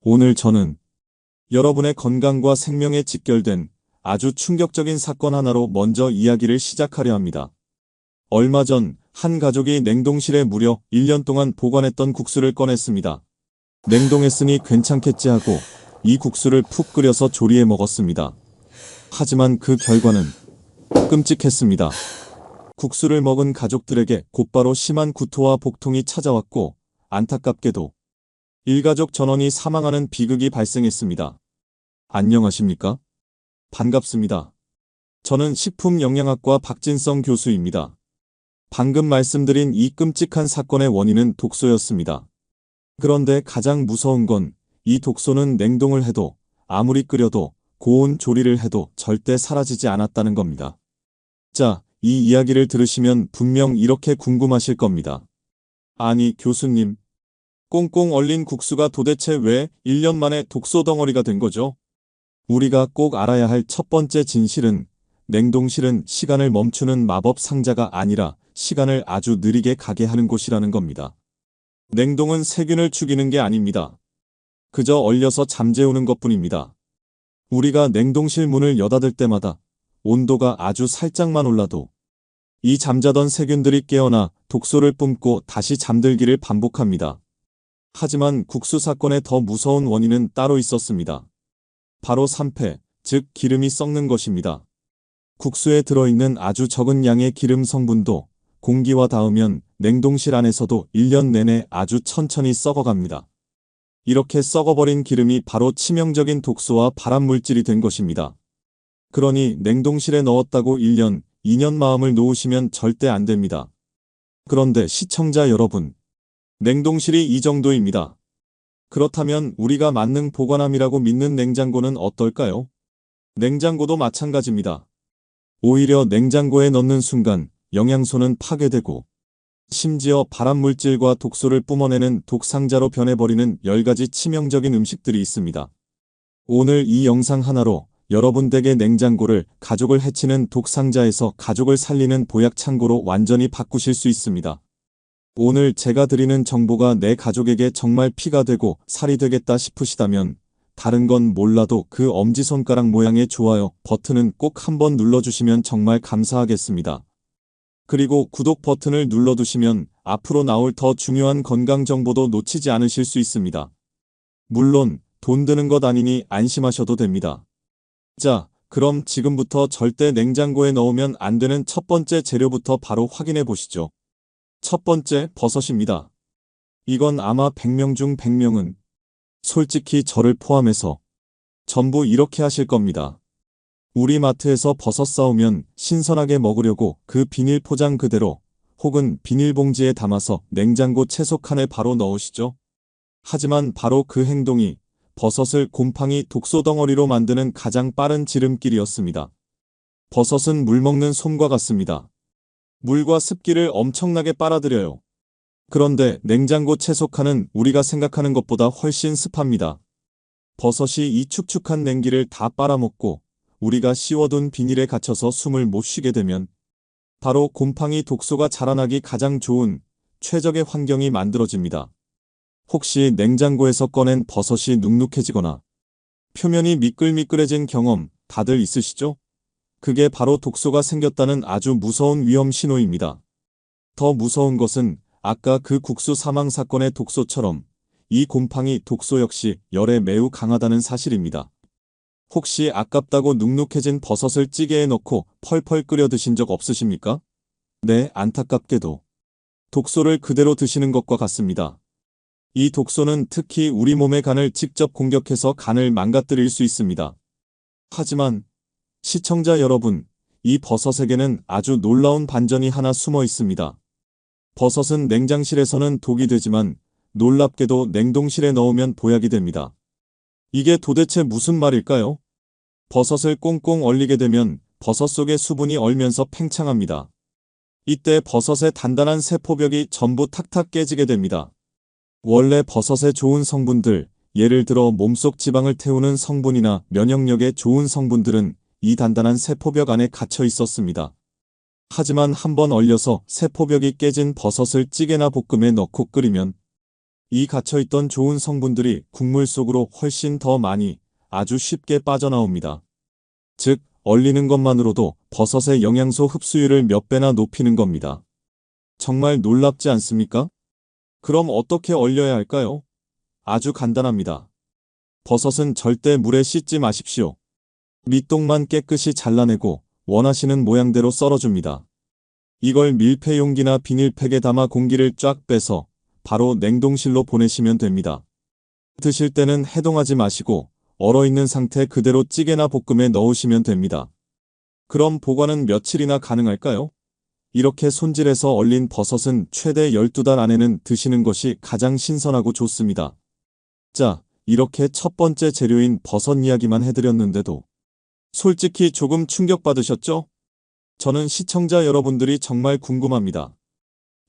오늘 저는 여러분의 건강과 생명에 직결된 아주 충격적인 사건 하나로 먼저 이야기를 시작하려 합니다. 얼마 전 한 가족이 냉동실에 무려 1년 동안 보관했던 국수를 꺼냈습니다. 냉동했으니 괜찮겠지 하고 이 국수를 푹 끓여서 조리해 먹었습니다. 하지만 그 결과는 끔찍했습니다. 국수를 먹은 가족들에게 곧바로 심한 구토와 복통이 찾아왔고 안타깝게도 일가족 전원이 사망하는 비극이 발생했습니다. 안녕하십니까? 반갑습니다. 저는 식품영양학과 박진성 교수입니다. 방금 말씀드린 이 끔찍한 사건의 원인은 독소였습니다. 그런데 가장 무서운 건 이 독소는 냉동을 해도 아무리 끓여도 고온 조리를 해도 절대 사라지지 않았다는 겁니다. 자, 이 이야기를 들으시면 분명 이렇게 궁금하실 겁니다. 아니, 교수님, 꽁꽁 얼린 국수가 도대체 왜 1년 만에 독소 덩어리가 된 거죠? 우리가 꼭 알아야 할 첫 번째 진실은 냉동실은 시간을 멈추는 마법 상자가 아니라 시간을 아주 느리게 가게 하는 곳이라는 겁니다. 냉동은 세균을 죽이는 게 아닙니다. 그저 얼려서 잠재우는 것뿐입니다. 우리가 냉동실 문을 여닫을 때마다 온도가 아주 살짝만 올라도 이 잠자던 세균들이 깨어나 독소를 뿜고 다시 잠들기를 반복합니다. 하지만 국수 사건의 더 무서운 원인은 따로 있었습니다. 바로 산패, 즉 기름이 썩는 것입니다. 국수에 들어있는 아주 적은 양의 기름 성분도 공기와 닿으면 냉동실 안에서도 1년 내내 아주 천천히 썩어갑니다. 이렇게 썩어버린 기름이 바로 치명적인 독소와 발암물질이 된 것입니다. 그러니 냉동실에 넣었다고 1년, 2년 마음을 놓으시면 절대 안 됩니다. 그런데 시청자 여러분, 냉동실이 이 정도입니다. 그렇다면 우리가 만능 보관함이라고 믿는 냉장고는 어떨까요? 냉장고도 마찬가지입니다. 오히려 냉장고에 넣는 순간 영양소는 파괴되고 심지어 발암물질과 독소를 뿜어내는 독상자로 변해버리는 10가지 치명적인 음식들이 있습니다. 오늘 이 영상 하나로 여러분 댁의 냉장고를 가족을 해치는 독상자에서 가족을 살리는 보약 창고로 완전히 바꾸실 수 있습니다. 오늘 제가 드리는 정보가 내 가족에게 정말 피가 되고 살이 되겠다 싶으시다면 다른 건 몰라도 그 엄지손가락 모양의 좋아요 버튼은 꼭 한번 눌러주시면 정말 감사하겠습니다. 그리고 구독 버튼을 눌러두시면 앞으로 나올 더 중요한 건강 정보도 놓치지 않으실 수 있습니다. 물론 돈 드는 것 아니니 안심하셔도 됩니다. 자, 그럼 지금부터 절대 냉장고에 넣으면 안 되는 첫 번째 재료부터 바로 확인해 보시죠. 첫 번째, 버섯입니다. 이건 아마 100명 중 100명은 솔직히 저를 포함해서 전부 이렇게 하실 겁니다. 우리 마트에서 버섯 사오면 신선하게 먹으려고 그 비닐 포장 그대로 혹은 비닐봉지에 담아서 냉장고 채소 칸에 바로 넣으시죠. 하지만 바로 그 행동이 버섯을 곰팡이 독소 덩어리로 만드는 가장 빠른 지름길이었습니다. 버섯은 물 먹는 솜과 같습니다. 물과 습기를 엄청나게 빨아들여요. 그런데 냉장고 채소 칸은 우리가 생각하는 것보다 훨씬 습합니다. 버섯이 이 축축한 냉기를 다 빨아먹고 우리가 씌워둔 비닐에 갇혀서 숨을 못 쉬게 되면 바로 곰팡이 독소가 자라나기 가장 좋은 최적의 환경이 만들어집니다. 혹시 냉장고에서 꺼낸 버섯이 눅눅해지거나 표면이 미끌미끌해진 경험 다들 있으시죠? 그게 바로 독소가 생겼다는 아주 무서운 위험 신호입니다. 더 무서운 것은 아까 그 국수 사망 사건의 독소처럼 이 곰팡이 독소 역시 열에 매우 강하다는 사실입니다. 혹시 아깝다고 눅눅해진 버섯을 찌개에 넣고 펄펄 끓여 드신 적 없으십니까? 네, 안타깝게도 독소를 그대로 드시는 것과 같습니다. 이 독소는 특히 우리 몸의 간을 직접 공격해서 간을 망가뜨릴 수 있습니다. 하지만 시청자 여러분, 이 버섯에게는 아주 놀라운 반전이 하나 숨어 있습니다. 버섯은 냉장실에서는 독이 되지만 놀랍게도 냉동실에 넣으면 보약이 됩니다. 이게 도대체 무슨 말일까요? 버섯을 꽁꽁 얼리게 되면 버섯 속의 수분이 얼면서 팽창합니다. 이때 버섯의 단단한 세포벽이 전부 탁탁 깨지게 됩니다. 원래 버섯의 좋은 성분들, 예를 들어 몸속 지방을 태우는 성분이나 면역력에 좋은 성분들은 이 단단한 세포벽 안에 갇혀 있었습니다. 하지만 한번 얼려서 세포벽이 깨진 버섯을 찌개나 볶음에 넣고 끓이면 이 갇혀있던 좋은 성분들이 국물 속으로 훨씬 더 많이 아주 쉽게 빠져나옵니다. 즉, 얼리는 것만으로도 버섯의 영양소 흡수율을 몇 배나 높이는 겁니다. 정말 놀랍지 않습니까? 그럼 어떻게 얼려야 할까요? 아주 간단합니다. 버섯은 절대 물에 씻지 마십시오. 밑동만 깨끗이 잘라내고 원하시는 모양대로 썰어줍니다. 이걸 밀폐 용기나 비닐팩에 담아 공기를 쫙 빼서 바로 냉동실로 보내시면 됩니다. 드실 때는 해동하지 마시고 얼어있는 상태 그대로 찌개나 볶음에 넣으시면 됩니다. 그럼 보관은 며칠이나 가능할까요? 이렇게 손질해서 얼린 버섯은 최대 12달 안에는 드시는 것이 가장 신선하고 좋습니다. 자, 이렇게 첫 번째 재료인 버섯 이야기만 해드렸는데도 솔직히 조금 충격받으셨죠? 저는 시청자 여러분들이 정말 궁금합니다.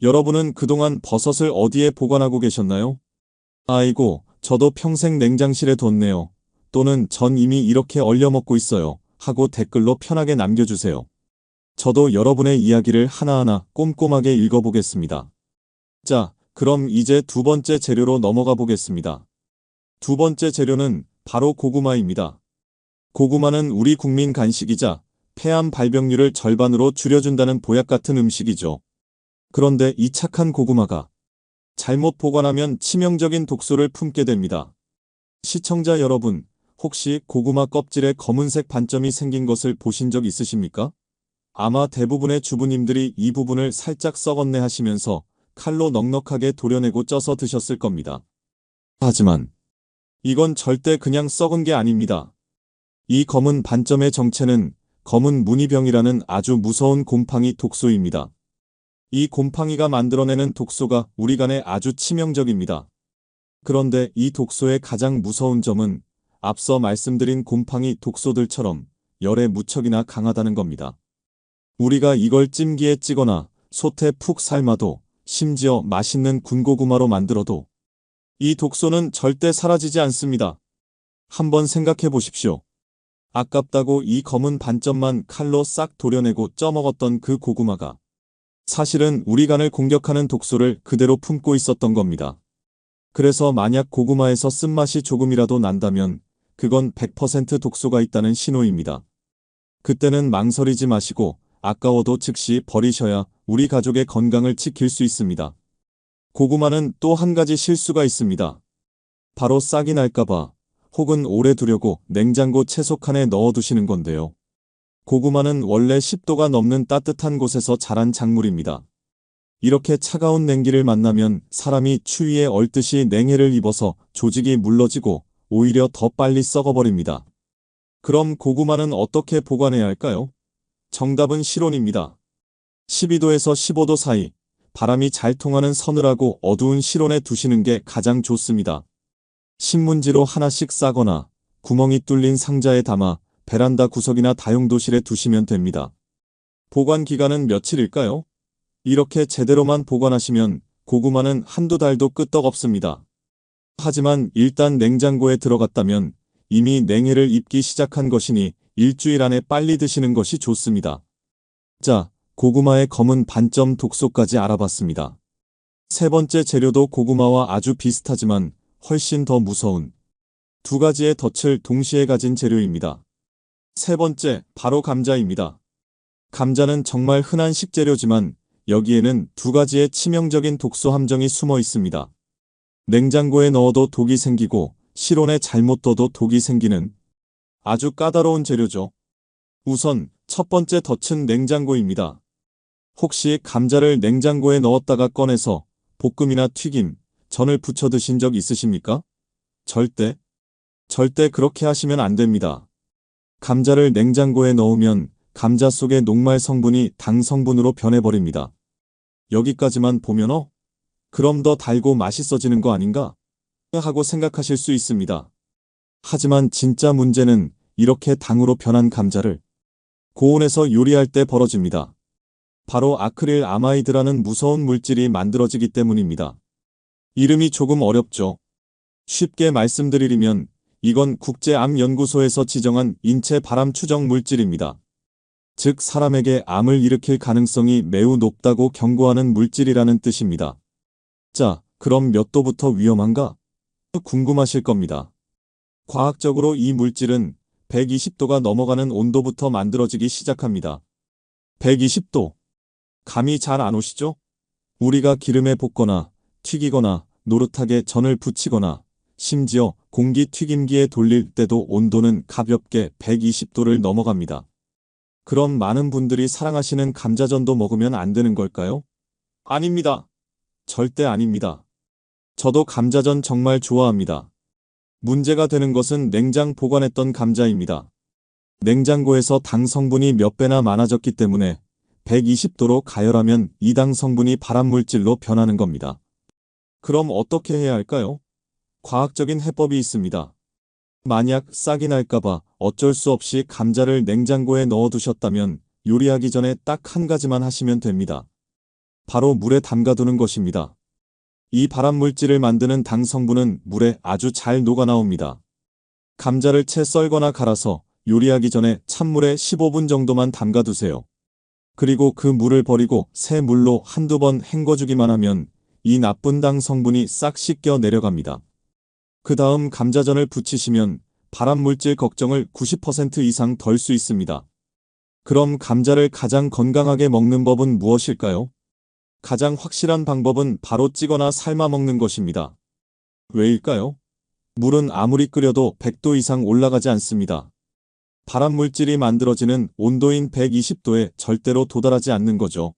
여러분은 그동안 버섯을 어디에 보관하고 계셨나요? 아이고, 저도 평생 냉장실에 뒀네요. 또는 전 이미 이렇게 얼려 먹고 있어요. 하고 댓글로 편하게 남겨주세요. 저도 여러분의 이야기를 하나하나 꼼꼼하게 읽어보겠습니다. 자, 그럼 이제 두 번째 재료로 넘어가 보겠습니다. 두 번째 재료는 바로 고구마입니다. 고구마는 우리 국민 간식이자 폐암 발병률을 절반으로 줄여준다는 보약 같은 음식이죠. 그런데 이 착한 고구마가 잘못 보관하면 치명적인 독소를 품게 됩니다. 시청자 여러분, 혹시 고구마 껍질에 검은색 반점이 생긴 것을 보신 적 있으십니까? 아마 대부분의 주부님들이 이 부분을 살짝 썩었네 하시면서 칼로 넉넉하게 도려내고 쪄서 드셨을 겁니다. 하지만 이건 절대 그냥 썩은 게 아닙니다. 이 검은 반점의 정체는 검은 무늬병이라는 아주 무서운 곰팡이 독소입니다. 이 곰팡이가 만들어내는 독소가 우리 간에 아주 치명적입니다. 그런데 이 독소의 가장 무서운 점은 앞서 말씀드린 곰팡이 독소들처럼 열에 무척이나 강하다는 겁니다. 우리가 이걸 찜기에 찌거나 솥에 푹 삶아도 심지어 맛있는 군고구마로 만들어도 이 독소는 절대 사라지지 않습니다. 한번 생각해 보십시오. 아깝다고 이 검은 반점만 칼로 싹 도려내고 쪄먹었던 그 고구마가 사실은 우리 간을 공격하는 독소를 그대로 품고 있었던 겁니다. 그래서 만약 고구마에서 쓴맛이 조금이라도 난다면 그건 100% 독소가 있다는 신호입니다. 그때는 망설이지 마시고 아까워도 즉시 버리셔야 우리 가족의 건강을 지킬 수 있습니다. 고구마는 또 한 가지 실수가 있습니다. 바로 싹이 날까봐 혹은 오래 두려고 냉장고 채소칸에 넣어두시는 건데요. 고구마는 원래 10도가 넘는 따뜻한 곳에서 자란 작물입니다. 이렇게 차가운 냉기를 만나면 사람이 추위에 얼듯이 냉해를 입어서 조직이 물러지고 오히려 더 빨리 썩어버립니다. 그럼 고구마는 어떻게 보관해야 할까요? 정답은 실온입니다. 12도에서 15도 사이 바람이 잘 통하는 서늘하고 어두운 실온에 두시는 게 가장 좋습니다. 신문지로 하나씩 싸거나 구멍이 뚫린 상자에 담아 베란다 구석이나 다용도실에 두시면 됩니다. 보관 기간은 며칠일까요? 이렇게 제대로만 보관하시면 고구마는 한두 달도 끄떡없습니다. 하지만 일단 냉장고에 들어갔다면 이미 냉해를 입기 시작한 것이니 일주일 안에 빨리 드시는 것이 좋습니다. 자, 고구마의 검은 반점 독소까지 알아봤습니다. 세 번째 재료도 고구마와 아주 비슷하지만 훨씬 더 무서운 두 가지의 덫을 동시에 가진 재료입니다. 세 번째, 바로 감자입니다. 감자는 정말 흔한 식재료지만 여기에는 두 가지의 치명적인 독소 함정이 숨어 있습니다. 냉장고에 넣어도 독이 생기고 실온에 잘못 둬도 독이 생기는 아주 까다로운 재료죠. 우선 첫 번째 덫은 냉장고입니다. 혹시 감자를 냉장고에 넣었다가 꺼내서 볶음이나 튀김, 전을 부쳐 드신 적 있으십니까? 절대 그렇게 하시면 안 됩니다. 감자를 냉장고에 넣으면 감자 속의 녹말 성분이 당 성분으로 변해버립니다. 여기까지만 보면 그럼 더 달고 맛있어지는 거 아닌가? 하고 생각하실 수 있습니다. 하지만 진짜 문제는 이렇게 당으로 변한 감자를 고온에서 요리할 때 벌어집니다. 바로 아크릴 아마이드라는 무서운 물질이 만들어지기 때문입니다. 이름이 조금 어렵죠. 쉽게 말씀드리면 이건 국제암연구소에서 지정한 인체 발암 추정 물질입니다. 즉 사람에게 암을 일으킬 가능성이 매우 높다고 경고하는 물질이라는 뜻입니다. 자, 그럼 몇 도부터 위험한가? 궁금하실 겁니다. 과학적으로 이 물질은 120도가 넘어가는 온도부터 만들어지기 시작합니다. 120도. 감이 잘 안 오시죠? 우리가 기름에 볶거나 튀기거나 노릇하게 전을 부치거나 심지어 공기 튀김기에 돌릴 때도 온도는 가볍게 120도를 넘어갑니다. 그럼 많은 분들이 사랑하시는 감자전도 먹으면 안 되는 걸까요? 아닙니다. 절대 아닙니다. 저도 감자전 정말 좋아합니다. 문제가 되는 것은 냉장 보관했던 감자입니다. 냉장고에서 당 성분이 몇 배나 많아졌기 때문에 120도로 가열하면 이 당 성분이 발암물질로 변하는 겁니다. 그럼 어떻게 해야 할까요? 과학적인 해법이 있습니다. 만약 싹이 날까봐 어쩔 수 없이 감자를 냉장고에 넣어두셨다면 요리하기 전에 딱 한 가지만 하시면 됩니다. 바로 물에 담가두는 것입니다. 이 발암물질을 만드는 당 성분은 물에 아주 잘 녹아나옵니다. 감자를 채 썰거나 갈아서 요리하기 전에 찬물에 15분 정도만 담가두세요. 그리고 그 물을 버리고 새 물로 한두 번 헹궈주기만 하면 이 나쁜 당 성분이 싹 씻겨 내려갑니다. 그 다음 감자전을 부치시면 발암물질 걱정을 90% 이상 덜 수 있습니다. 그럼 감자를 가장 건강하게 먹는 법은 무엇일까요? 가장 확실한 방법은 바로 찌거나 삶아 먹는 것입니다. 왜일까요? 물은 아무리 끓여도 100도 이상 올라가지 않습니다. 발암물질이 만들어지는 온도인 120도에 절대로 도달하지 않는 거죠.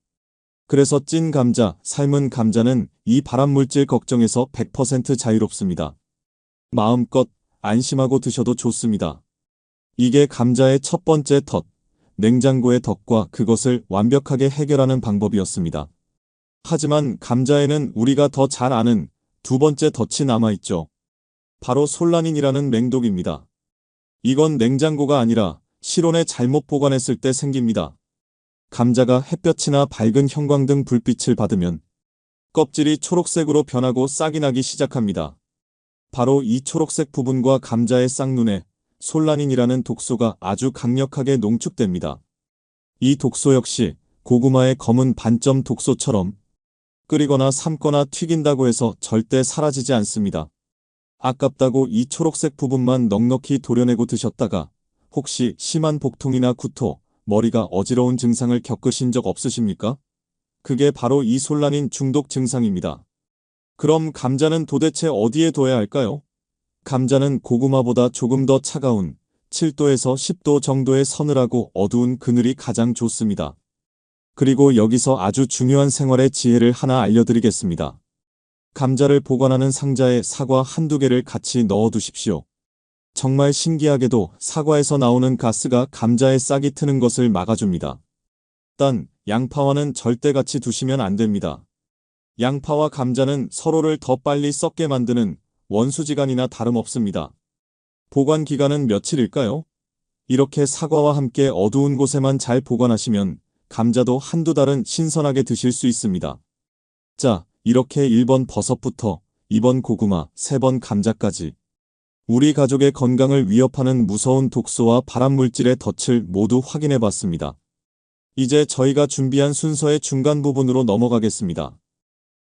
그래서 찐 감자, 삶은 감자는 이 발암물질 걱정에서 100% 자유롭습니다. 마음껏 안심하고 드셔도 좋습니다. 이게 감자의 첫 번째 덫, 냉장고의 덫과 그것을 완벽하게 해결하는 방법이었습니다. 하지만 감자에는 우리가 더 잘 아는 두 번째 덫이 남아있죠. 바로 솔라닌이라는 맹독입니다. 이건 냉장고가 아니라 실온에 잘못 보관했을 때 생깁니다. 감자가 햇볕이나 밝은 형광등 불빛을 받으면 껍질이 초록색으로 변하고 싹이 나기 시작합니다. 바로 이 초록색 부분과 감자의 쌍눈에 솔라닌이라는 독소가 아주 강력하게 농축됩니다. 이 독소 역시 고구마의 검은 반점 독소처럼 끓이거나 삶거나 튀긴다고 해서 절대 사라지지 않습니다. 아깝다고 이 초록색 부분만 넉넉히 도려내고 드셨다가 혹시 심한 복통이나 구토, 머리가 어지러운 증상을 겪으신 적 없으십니까? 그게 바로 이 솔라닌 중독 증상입니다. 그럼 감자는 도대체 어디에 둬야 할까요? 감자는 고구마보다 조금 더 차가운 7도에서 10도 정도의 서늘하고 어두운 그늘이 가장 좋습니다. 그리고 여기서 아주 중요한 생활의 지혜를 하나 알려드리겠습니다. 감자를 보관하는 상자에 사과 한두 개를 같이 넣어두십시오. 정말 신기하게도 사과에서 나오는 가스가 감자에 싹이 트는 것을 막아줍니다. 단, 양파와는 절대 같이 두시면 안 됩니다. 양파와 감자는 서로를 더 빨리 썩게 만드는 원수지간이나 다름없습니다. 보관 기간은 며칠일까요? 이렇게 사과와 함께 어두운 곳에만 잘 보관하시면 감자도 한두 달은 신선하게 드실 수 있습니다. 자, 이렇게 1번 버섯부터 2번 고구마, 3번 감자까지 우리 가족의 건강을 위협하는 무서운 독소와 발암물질의 덫을 모두 확인해 봤습니다. 이제 저희가 준비한 순서의 중간 부분으로 넘어가겠습니다.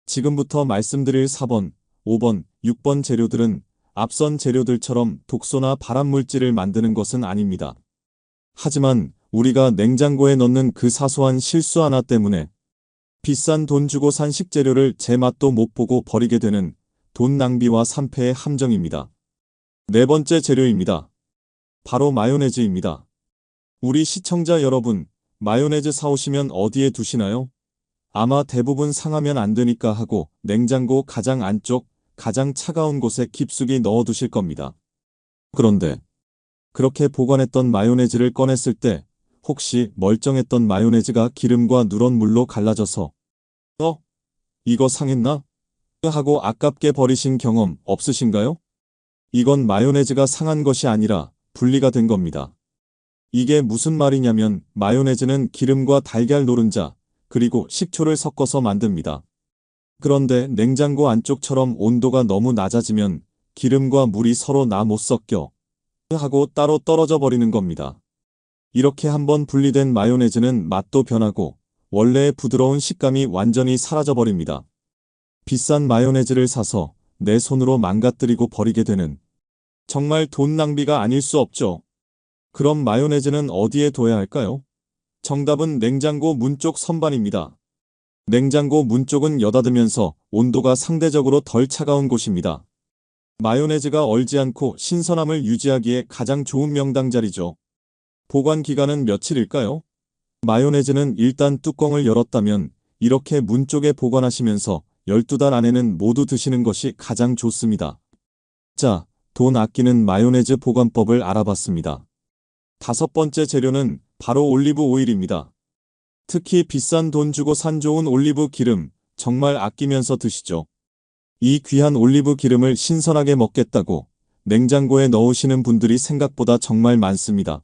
지금부터 말씀드릴 4번, 5번, 6번 재료들은 앞선 재료들처럼 독소나 발암물질을 만드는 것은 아닙니다. 하지만 우리가 냉장고에 넣는 그 사소한 실수 하나 때문에 비싼 돈 주고 산 식재료를 제 맛도 못 보고 버리게 되는 돈 낭비와 산패의 함정입니다. 네 번째 재료입니다. 바로 마요네즈입니다. 우리 시청자 여러분, 마요네즈 사오시면 어디에 두시나요? 아마 대부분 상하면 안 되니까 하고 냉장고 가장 안쪽, 가장 차가운 곳에 깊숙이 넣어두실 겁니다. 그런데 그렇게 보관했던 마요네즈를 꺼냈을 때 혹시 멀쩡했던 마요네즈가 기름과 누런 물로 갈라져서 이거 상했나? 하고 아깝게 버리신 경험 없으신가요? 이건 마요네즈가 상한 것이 아니라 분리가 된 겁니다. 이게 무슨 말이냐면 마요네즈는 기름과 달걀 노른자, 그리고 식초를 섞어서 만듭니다. 그런데 냉장고 안쪽처럼 온도가 너무 낮아지면 기름과 물이 서로 못 섞여 하고 따로 떨어져 버리는 겁니다. 이렇게 한번 분리된 마요네즈는 맛도 변하고 원래의 부드러운 식감이 완전히 사라져 버립니다. 비싼 마요네즈를 사서 내 손으로 망가뜨리고 버리게 되는 정말 돈 낭비가 아닐 수 없죠. 그럼 마요네즈는 어디에 둬야 할까요? 정답은 냉장고 문 쪽 선반입니다. 냉장고 문 쪽은 여닫으면서 온도가 상대적으로 덜 차가운 곳입니다. 마요네즈가 얼지 않고 신선함을 유지하기에 가장 좋은 명당 자리죠. 보관 기간은 며칠일까요? 마요네즈는 일단 뚜껑을 열었다면 이렇게 문 쪽에 보관하시면서 12달 안에는 모두 드시는 것이 가장 좋습니다. 자, 돈 아끼는 마요네즈 보관법을 알아봤습니다. 다섯 번째 재료는 바로 올리브 오일입니다. 특히 비싼 돈 주고 산 좋은 올리브 기름, 정말 아끼면서 드시죠. 이 귀한 올리브 기름을 신선하게 먹겠다고 냉장고에 넣으시는 분들이 생각보다 정말 많습니다.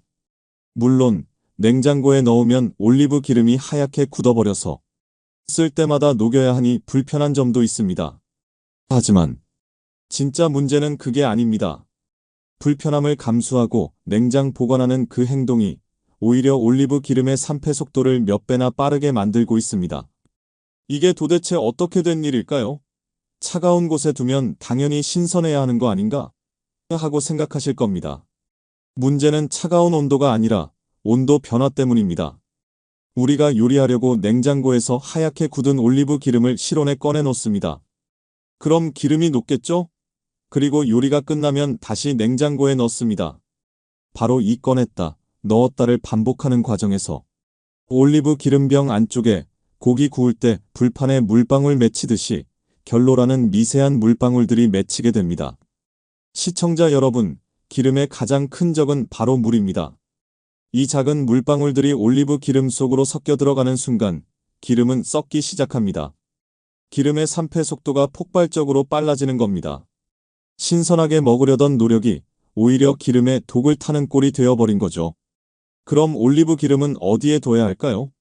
물론 냉장고에 넣으면 올리브 기름이 하얗게 굳어버려서 쓸 때마다 녹여야 하니 불편한 점도 있습니다. 하지만 진짜 문제는 그게 아닙니다. 불편함을 감수하고 냉장 보관하는 그 행동이 오히려 올리브 기름의 산패 속도를 몇 배나 빠르게 만들고 있습니다. 이게 도대체 어떻게 된 일일까요? 차가운 곳에 두면 당연히 신선해야 하는 거 아닌가? 하고 생각하실 겁니다. 문제는 차가운 온도가 아니라 온도 변화 때문입니다. 우리가 요리하려고 냉장고에서 하얗게 굳은 올리브 기름을 실온에 꺼내 놓습니다. 그럼 기름이 녹겠죠? 그리고 요리가 끝나면 다시 냉장고에 넣습니다. 바로 이 꺼냈다, 넣었다를 반복하는 과정에서 올리브 기름병 안쪽에 고기 구울 때 불판에 물방울 맺히듯이 결로라는 미세한 물방울들이 맺히게 됩니다. 시청자 여러분, 기름의 가장 큰 적은 바로 물입니다. 이 작은 물방울들이 올리브 기름 속으로 섞여 들어가는 순간 기름은 썩기 시작합니다. 기름의 산패 속도가 폭발적으로 빨라지는 겁니다. 신선하게 먹으려던 노력이 오히려 기름에 독을 타는 꼴이 되어버린 거죠. 그럼 올리브 기름은 어디에 둬야 할까요?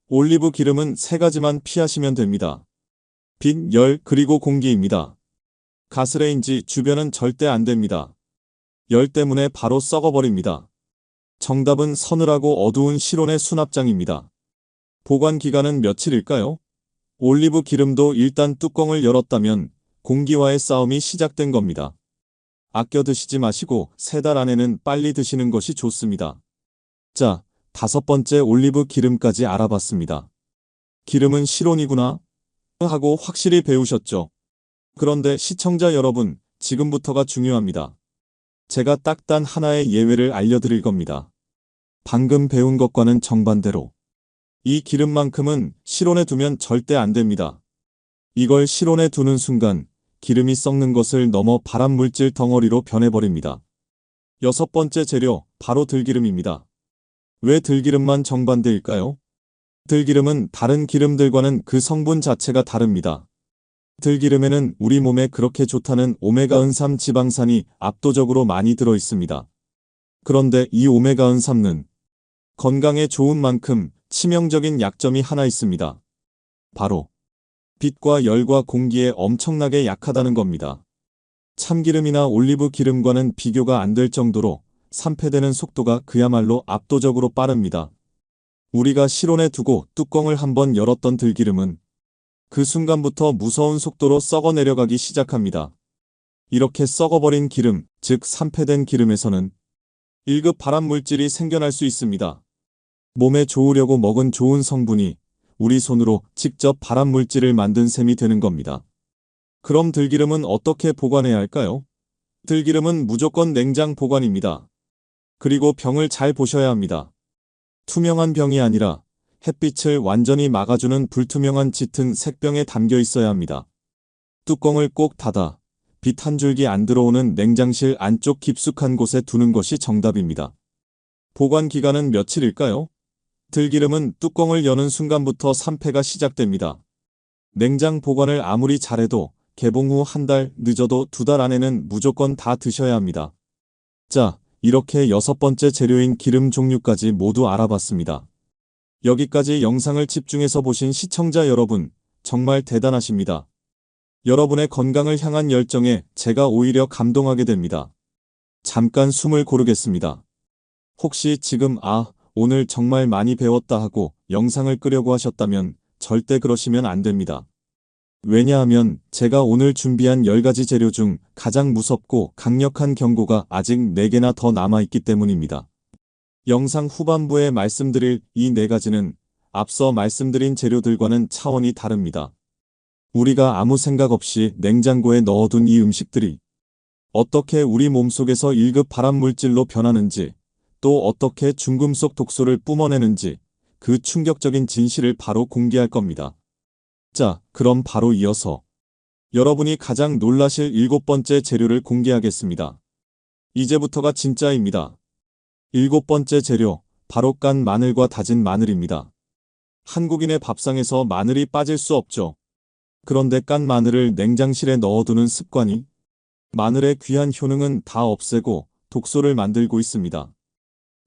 올리브 기름은 세 가지만 피하시면 됩니다. 빛, 열, 그리고 공기입니다. 가스레인지 주변은 절대 안 됩니다. 열 때문에 바로 썩어버립니다. 정답은 서늘하고 어두운 실온의 수납장입니다. 보관 기간은 며칠일까요? 올리브 기름도 일단 뚜껑을 열었다면 공기와의 싸움이 시작된 겁니다. 아껴 드시지 마시고 3달 안에는 빨리 드시는 것이 좋습니다. 자, 다섯 번째 올리브 기름까지 알아봤습니다. 기름은 실온이구나 하고 확실히 배우셨죠? 그런데 시청자 여러분, 지금부터가 중요합니다. 제가 딱 단 하나의 예외를 알려드릴 겁니다. 방금 배운 것과는 정반대로 이 기름만큼은 실온에 두면 절대 안 됩니다. 이걸 실온에 두는 순간 기름이 썩는 것을 넘어 발암물질 덩어리로 변해버립니다. 여섯 번째 재료, 바로 들기름입니다. 왜 들기름만 정반대일까요? 들기름은 다른 기름들과는 그 성분 자체가 다릅니다. 들기름에는 우리 몸에 그렇게 좋다는 오메가3 지방산이 압도적으로 많이 들어 있습니다. 그런데 이 오메가3는 건강에 좋은 만큼 치명적인 약점이 하나 있습니다. 바로 빛과 열과 공기에 엄청나게 약하다는 겁니다. 참기름이나 올리브 기름과는 비교가 안 될 정도로 산패되는 속도가 그야말로 압도적으로 빠릅니다. 우리가 실온에 두고 뚜껑을 한번 열었던 들기름은 그 순간부터 무서운 속도로 썩어 내려가기 시작합니다. 이렇게 썩어버린 기름, 즉 산패된 기름에서는 1급 발암물질이 생겨날 수 있습니다. 몸에 좋으려고 먹은 좋은 성분이 우리 손으로 직접 발암물질을 만든 셈이 되는 겁니다. 그럼 들기름은 어떻게 보관해야 할까요? 들기름은 무조건 냉장 보관입니다. 그리고 병을 잘 보셔야 합니다. 투명한 병이 아니라 햇빛을 완전히 막아주는 불투명한 짙은 색병에 담겨 있어야 합니다. 뚜껑을 꼭 닫아 빛 한 줄기 안 들어오는 냉장실 안쪽 깊숙한 곳에 두는 것이 정답입니다. 보관 기간은 며칠일까요? 들기름은 뚜껑을 여는 순간부터 산패가 시작됩니다. 냉장 보관을 아무리 잘해도 개봉 후 1달, 늦어도 2달 안에는 무조건 다 드셔야 합니다. 자, 이렇게 여섯 번째 재료인 기름 종류까지 모두 알아봤습니다. 여기까지 영상을 집중해서 보신 시청자 여러분, 정말 대단하십니다. 여러분의 건강을 향한 열정에 제가 오히려 감동하게 됩니다. 잠깐 숨을 고르겠습니다. 혹시 지금 오늘 정말 많이 배웠다 하고 영상을 끄려고 하셨다면 절대 그러시면 안 됩니다. 왜냐하면 제가 오늘 준비한 10가지 재료 중 가장 무섭고 강력한 경고가 아직 4개나 더 남아있기 때문입니다. 영상 후반부에 말씀드릴 이 4가지는 앞서 말씀드린 재료들과는 차원이 다릅니다. 우리가 아무 생각 없이 냉장고에 넣어둔 이 음식들이 어떻게 우리 몸속에서 1급 발암물질로 변하는지, 또 어떻게 중금속 독소를 뿜어내는지 그 충격적인 진실을 바로 공개할 겁니다. 자, 그럼 바로 이어서 여러분이 가장 놀라실 7번째 재료를 공개하겠습니다. 이제부터가 진짜입니다. 7번째 재료, 바로 깐 마늘과 다진 마늘입니다. 한국인의 밥상에서 마늘이 빠질 수 없죠. 그런데 깐 마늘을 냉장실에 넣어두는 습관이 마늘의 귀한 효능은 다 없애고 독소를 만들고 있습니다.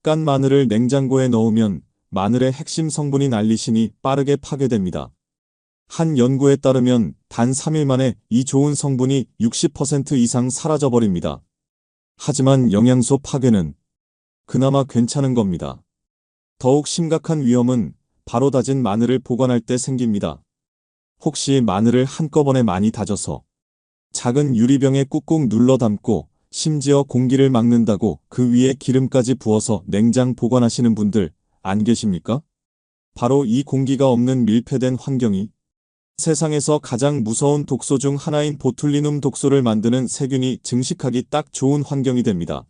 깐 마늘을 냉장고에 넣으면 마늘의 핵심 성분인 알리신이 빠르게 파괴됩니다. 한 연구에 따르면 단 3일 만에 이 좋은 성분이 60% 이상 사라져버립니다. 하지만 영양소 파괴는 그나마 괜찮은 겁니다. 더욱 심각한 위험은 바로 다진 마늘을 보관할 때 생깁니다. 혹시 마늘을 한꺼번에 많이 다져서 작은 유리병에 꾹꾹 눌러 담고 심지어 공기를 막는다고 그 위에 기름까지 부어서 냉장 보관하시는 분들 안 계십니까? 바로 이 공기가 없는 밀폐된 환경이 세상에서 가장 무서운 독소 중 하나인 보툴리눔 독소를 만드는 세균이 증식하기 딱 좋은 환경이 됩니다.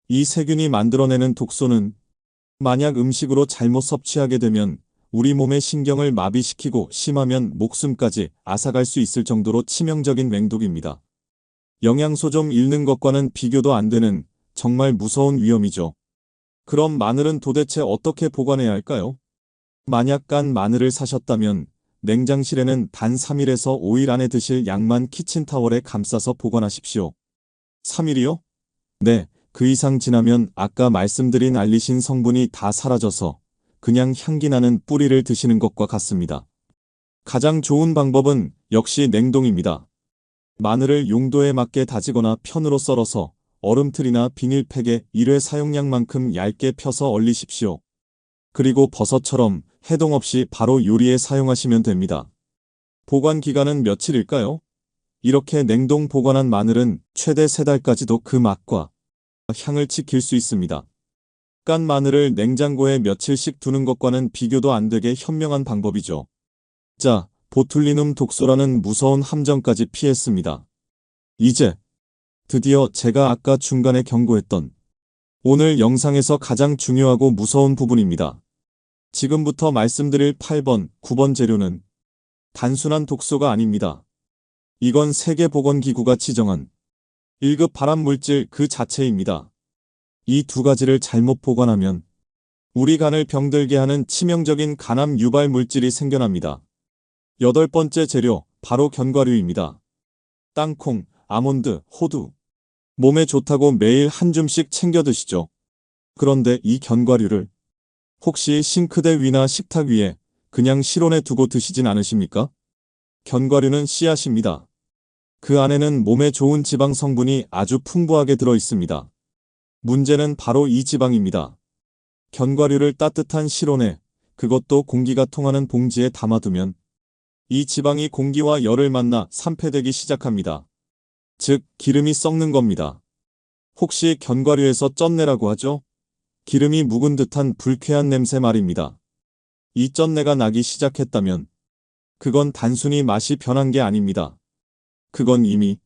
이 세균이 만들어내는 독소는 만약 음식으로 잘못 섭취하게 되면 우리 몸의 신경을 마비시키고 심하면 목숨까지 앗아갈 수 있을 정도로 치명적인 맹독입니다. 영양소 좀 잃는 것과는 비교도 안 되는 정말 무서운 위험이죠. 그럼 마늘은 도대체 어떻게 보관해야 할까요? 만약 깐 마늘을 사셨다면 냉장실에는 단 3일에서 5일 안에 드실 양만 키친타월에 감싸서 보관하십시오. 3일이요? 네, 그 이상 지나면 아까 말씀드린 알리신 성분이 다 사라져서 그냥 향기 나는 뿌리를 드시는 것과 같습니다. 가장 좋은 방법은 역시 냉동입니다. 마늘을 용도에 맞게 다지거나 편으로 썰어서 얼음틀이나 비닐팩에 1회 사용량만큼 얇게 펴서 얼리십시오. 그리고 버섯처럼 해동 없이 바로 요리에 사용하시면 됩니다. 보관 기간은 며칠일까요? 이렇게 냉동 보관한 마늘은 최대 3달까지도 그 맛과 향을 지킬 수 있습니다. 깐 마늘을 냉장고에 며칠씩 두는 것과는 비교도 안 되게 현명한 방법이죠. 자, 보툴리눔 독소라는 무서운 함정까지 피했습니다. 이제 드디어 제가 아까 중간에 경고했던 오늘 영상에서 가장 중요하고 무서운 부분입니다. 지금부터 말씀드릴 8번, 9번 재료는 단순한 독소가 아닙니다. 이건 세계보건기구가 지정한 1급 발암물질 그 자체입니다. 이 2가지를 잘못 보관하면 우리 간을 병들게 하는 치명적인 간암 유발 물질이 생겨납니다. 8번째 재료, 바로 견과류입니다. 땅콩, 아몬드, 호두. 몸에 좋다고 매일 한 줌씩 챙겨 드시죠. 그런데 이 견과류를 혹시 싱크대 위나 식탁 위에 그냥 실온에 두고 드시진 않으십니까? 견과류는 씨앗입니다. 그 안에는 몸에 좋은 지방 성분이 아주 풍부하게 들어 있습니다. 문제는 바로 이 지방입니다. 견과류를 따뜻한 실온에, 그것도 공기가 통하는 봉지에 담아두면 이 지방이 공기와 열을 만나 산패되기 시작합니다. 즉, 기름이 썩는 겁니다. 혹시 견과류에서 쩐내라고 하죠? 기름이 묵은 듯한 불쾌한 냄새 말입니다. 이 쩐내가 나기 시작했다면 그건 단순히 맛이 변한 게 아닙니다. 그건 이미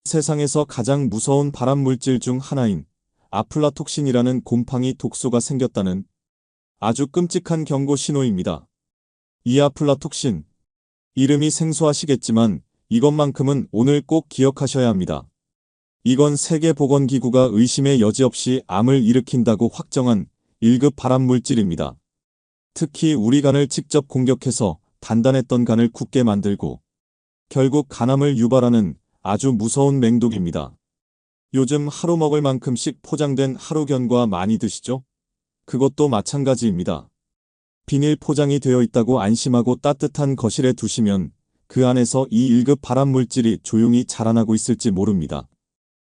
세상에서 가장 무서운 발암물질 중 하나인 아플라톡신이라는 곰팡이 독소가 생겼다는 아주 끔찍한 경고 신호입니다. 이 아플라톡신, 이름이 생소하시겠지만 이것만큼은 오늘 꼭 기억하셔야 합니다. 이건 세계보건기구가 의심의 여지 없이 암을 일으킨다고 확정한 1급 발암물질입니다. 특히 우리 간을 직접 공격해서 단단했던 간을 굳게 만들고 결국 간암을 유발하는 아주 무서운 맹독입니다. 요즘 하루 먹을 만큼씩 포장된 하루견과 많이 드시죠? 그것도 마찬가지입니다. 비닐 포장이 되어 있다고 안심하고 따뜻한 거실에 두시면 그 안에서 이 1급 발암물질이 조용히 자라나고 있을지 모릅니다.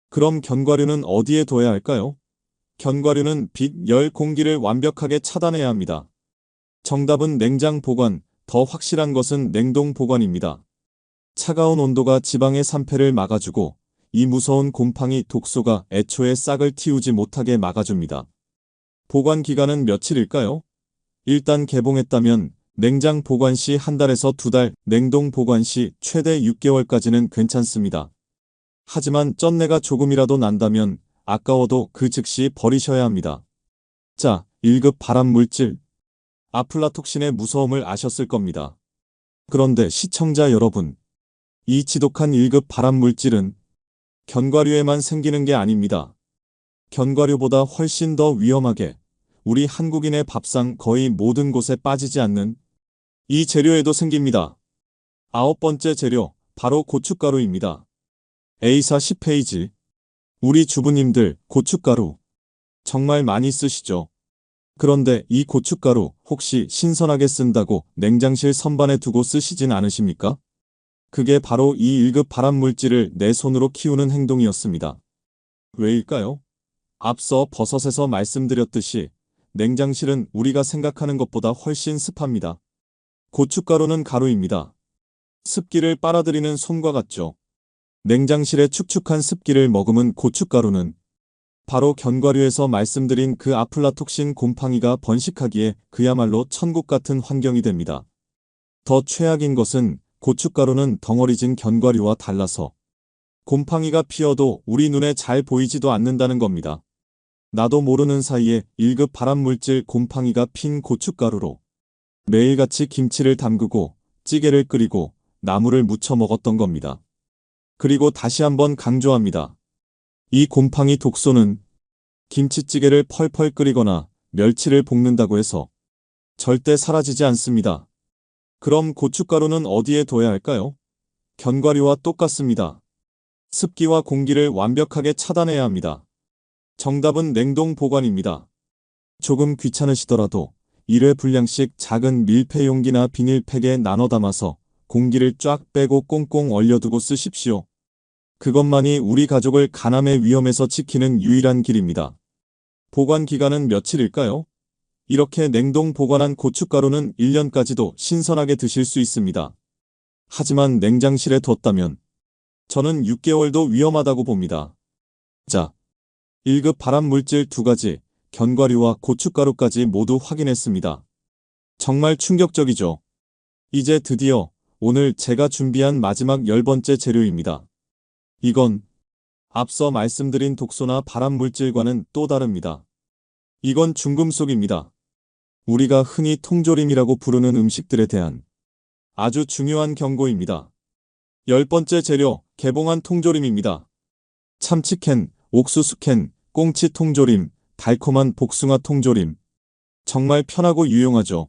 그럼 견과류는 어디에 둬야 할까요? 견과류는 빛, 열, 공기를 완벽하게 차단해야 합니다. 정답은 냉장 보관, 더 확실한 것은 냉동 보관입니다. 차가운 온도가 지방의 산패를 막아주고 이 무서운 곰팡이 독소가 애초에 싹을 틔우지 못하게 막아줍니다. 보관 기간은 며칠일까요? 일단 개봉했다면 냉장 보관 시 한 달에서 두 달, 냉동 보관 시 최대 6개월까지는 괜찮습니다. 하지만 쩐내가 조금이라도 난다면 아까워도 그 즉시 버리셔야 합니다. 자, 1급 발암물질. 아플라톡신의 무서움을 아셨을 겁니다. 그런데 시청자 여러분, 이 지독한 1급 발암물질은 견과류에만 생기는 게 아닙니다. 견과류보다 훨씬 더 위험하게 우리 한국인의 밥상 거의 모든 곳에 빠지지 않는 이 재료에도 생깁니다. 9번째 재료, 바로 고춧가루입니다. A사 10페이지. 우리 주부님들 고춧가루 정말 많이 쓰시죠? 그런데 이 고춧가루 혹시 신선하게 쓴다고 냉장실 선반에 두고 쓰시진 않으십니까? 그게 바로 이 1급 발암물질을 내 손으로 키우는 행동이었습니다. 왜일까요? 앞서 버섯에서 말씀드렸듯이 냉장실은 우리가 생각하는 것보다 훨씬 습합니다. 고춧가루는 가루입니다. 습기를 빨아들이는 솜과 같죠. 냉장실의 축축한 습기를 머금은 고춧가루는 바로 견과류에서 말씀드린 그 아플라톡신 곰팡이가 번식하기에 그야말로 천국 같은 환경이 됩니다. 더 최악인 것은 고춧가루는 덩어리진 견과류와 달라서 곰팡이가 피어도 우리 눈에 잘 보이지도 않는다는 겁니다. 나도 모르는 사이에 1급 발암물질 곰팡이가 핀 고춧가루로 매일같이 김치를 담그고 찌개를 끓이고 나물을 무쳐 먹었던 겁니다. 그리고 다시 한번 강조합니다. 이 곰팡이 독소는 김치찌개를 펄펄 끓이거나 멸치를 볶는다고 해서 절대 사라지지 않습니다. 그럼 고춧가루는 어디에 둬야 할까요? 견과류와 똑같습니다. 습기와 공기를 완벽하게 차단해야 합니다. 정답은 냉동 보관입니다. 조금 귀찮으시더라도 1회 분량씩 작은 밀폐 용기나 비닐팩에 나눠 담아서 공기를 쫙 빼고 꽁꽁 얼려두고 쓰십시오. 그것만이 우리 가족을 간암의 위험에서 지키는 유일한 길입니다. 보관 기간은 며칠일까요? 이렇게 냉동 보관한 고춧가루는 1년까지도 신선하게 드실 수 있습니다. 하지만 냉장실에 뒀다면 저는 6개월도 위험하다고 봅니다. 자, 1급 발암물질 2가지, 견과류와 고춧가루까지 모두 확인했습니다. 정말 충격적이죠? 이제 드디어 오늘 제가 준비한 마지막 10번째 재료입니다. 이건 앞서 말씀드린 독소나 발암물질과는 또 다릅니다. 이건 중금속입니다. 우리가 흔히 통조림이라고 부르는 음식들에 대한 아주 중요한 경고입니다. 10번째 재료, 개봉한 통조림입니다. 참치캔, 옥수수캔, 꽁치 통조림, 달콤한 복숭아 통조림. 정말 편하고 유용하죠.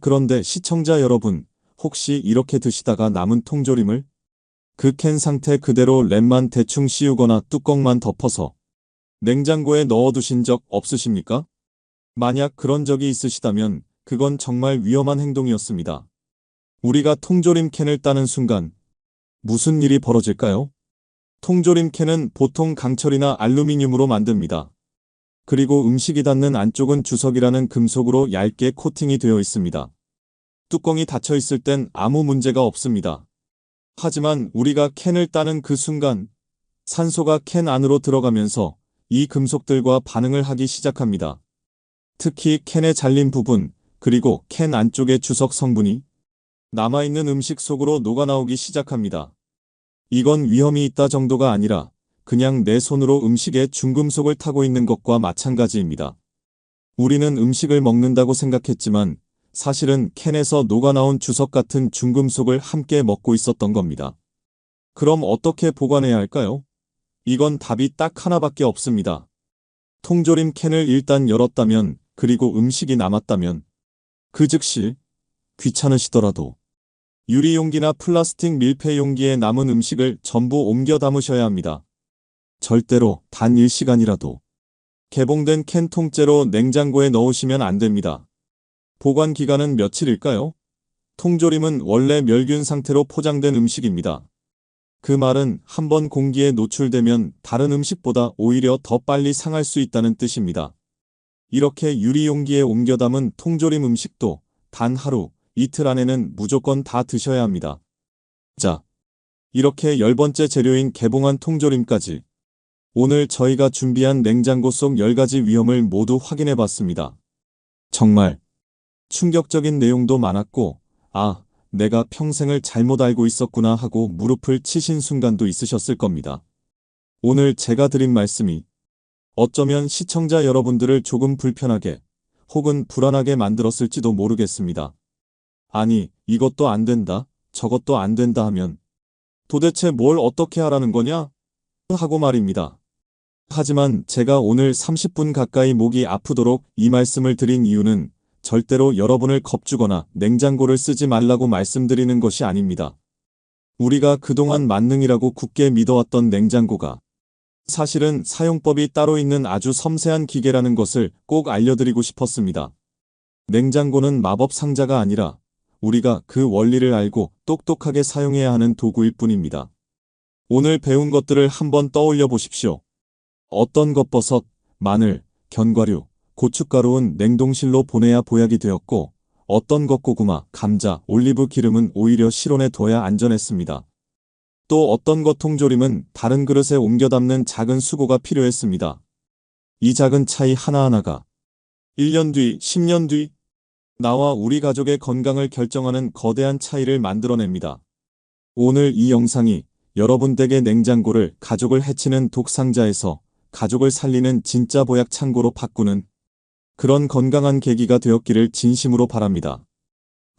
그런데 시청자 여러분, 혹시 이렇게 드시다가 남은 통조림을 그 캔 상태 그대로 랩만 대충 씌우거나 뚜껑만 덮어서 냉장고에 넣어두신 적 없으십니까? 만약 그런 적이 있으시다면 그건 정말 위험한 행동이었습니다. 우리가 통조림 캔을 따는 순간 무슨 일이 벌어질까요? 통조림 캔은 보통 강철이나 알루미늄으로 만듭니다. 그리고 음식이 닿는 안쪽은 주석이라는 금속으로 얇게 코팅이 되어 있습니다. 뚜껑이 닫혀 있을 땐 아무 문제가 없습니다. 하지만 우리가 캔을 따는 그 순간 산소가 캔 안으로 들어가면서 이 금속들과 반응을 하기 시작합니다. 특히 캔에 잘린 부분, 그리고 캔 안쪽의 주석 성분이 남아있는 음식 속으로 녹아나오기 시작합니다. 이건 위험이 있다 정도가 아니라 그냥 내 손으로 음식에 중금속을 타고 있는 것과 마찬가지입니다. 우리는 음식을 먹는다고 생각했지만 사실은 캔에서 녹아나온 주석 같은 중금속을 함께 먹고 있었던 겁니다. 그럼 어떻게 보관해야 할까요? 이건 답이 딱 하나밖에 없습니다. 통조림 캔을 일단 열었다면, 그리고 음식이 남았다면 그 즉시 귀찮으시더라도 유리용기나 플라스틱 밀폐 용기에 남은 음식을 전부 옮겨 담으셔야 합니다. 절대로 단 1시간이라도 개봉된 캔 통째로 냉장고에 넣으시면 안 됩니다. 보관 기간은 며칠일까요? 통조림은 원래 멸균 상태로 포장된 음식입니다. 그 말은 한번 공기에 노출되면 다른 음식보다 오히려 더 빨리 상할 수 있다는 뜻입니다. 이렇게 유리용기에 옮겨 담은 통조림 음식도 단 하루, 이틀 안에는 무조건 다 드셔야 합니다. 자, 이렇게 10번째 재료인 개봉한 통조림까지. 오늘 저희가 준비한 냉장고 속 10가지 위험을 모두 확인해 봤습니다. 정말 충격적인 내용도 많았고, 아, 내가 평생을 잘못 알고 있었구나 하고 무릎을 치신 순간도 있으셨을 겁니다. 오늘 제가 드린 말씀이 어쩌면 시청자 여러분들을 조금 불편하게 혹은 불안하게 만들었을지도 모르겠습니다. 아니, 이것도 안 된다, 저것도 안 된다 하면 도대체 뭘 어떻게 하라는 거냐? 하고 말입니다. 하지만 제가 오늘 30분 가까이 목이 아프도록 이 말씀을 드린 이유는 절대로 여러분을 겁주거나 냉장고를 쓰지 말라고 말씀드리는 것이 아닙니다. 우리가 그동안 만능이라고 굳게 믿어왔던 냉장고가 사실은 사용법이 따로 있는 아주 섬세한 기계라는 것을 꼭 알려드리고 싶었습니다. 냉장고는 마법 상자가 아니라 우리가 그 원리를 알고 똑똑하게 사용해야 하는 도구일 뿐입니다. 오늘 배운 것들을 한번 떠올려 보십시오. 어떤 것 버섯, 마늘, 견과류, 고춧가루는 냉동실로 보내야 보약이 되었고, 어떤 것 고구마, 감자, 올리브 기름은 오히려 실온에 둬야 안전했습니다. 또 어떤 것 통조림은 다른 그릇에 옮겨 담는 작은 수고가 필요했습니다. 이 작은 차이 하나하나가 1년 뒤, 10년 뒤 나와 우리 가족의 건강을 결정하는 거대한 차이를 만들어냅니다. 오늘 이 영상이 여러분 댁의 냉장고를 가족을 해치는 독상자에서 가족을 살리는 진짜 보약 창고로 바꾸는 그런 건강한 계기가 되었기를 진심으로 바랍니다.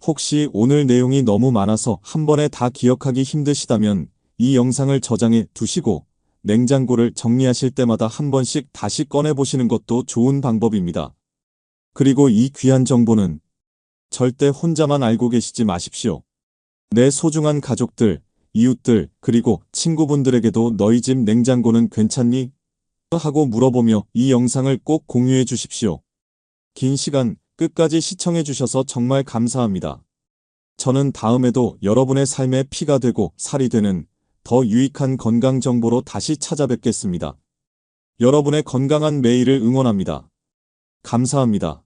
혹시 오늘 내용이 너무 많아서 한 번에 다 기억하기 힘드시다면 이 영상을 저장해 두시고 냉장고를 정리하실 때마다 한 번씩 다시 꺼내보시는 것도 좋은 방법입니다. 그리고 이 귀한 정보는 절대 혼자만 알고 계시지 마십시오. 내 소중한 가족들, 이웃들, 그리고 친구분들에게도 너희 집 냉장고는 괜찮니? 하고 물어보며 이 영상을 꼭 공유해 주십시오. 긴 시간 끝까지 시청해 주셔서 정말 감사합니다. 저는 다음에도 여러분의 삶의 피가 되고 살이 되는 더 유익한 건강 정보로 다시 찾아뵙겠습니다. 여러분의 건강한 매일을 응원합니다. 감사합니다.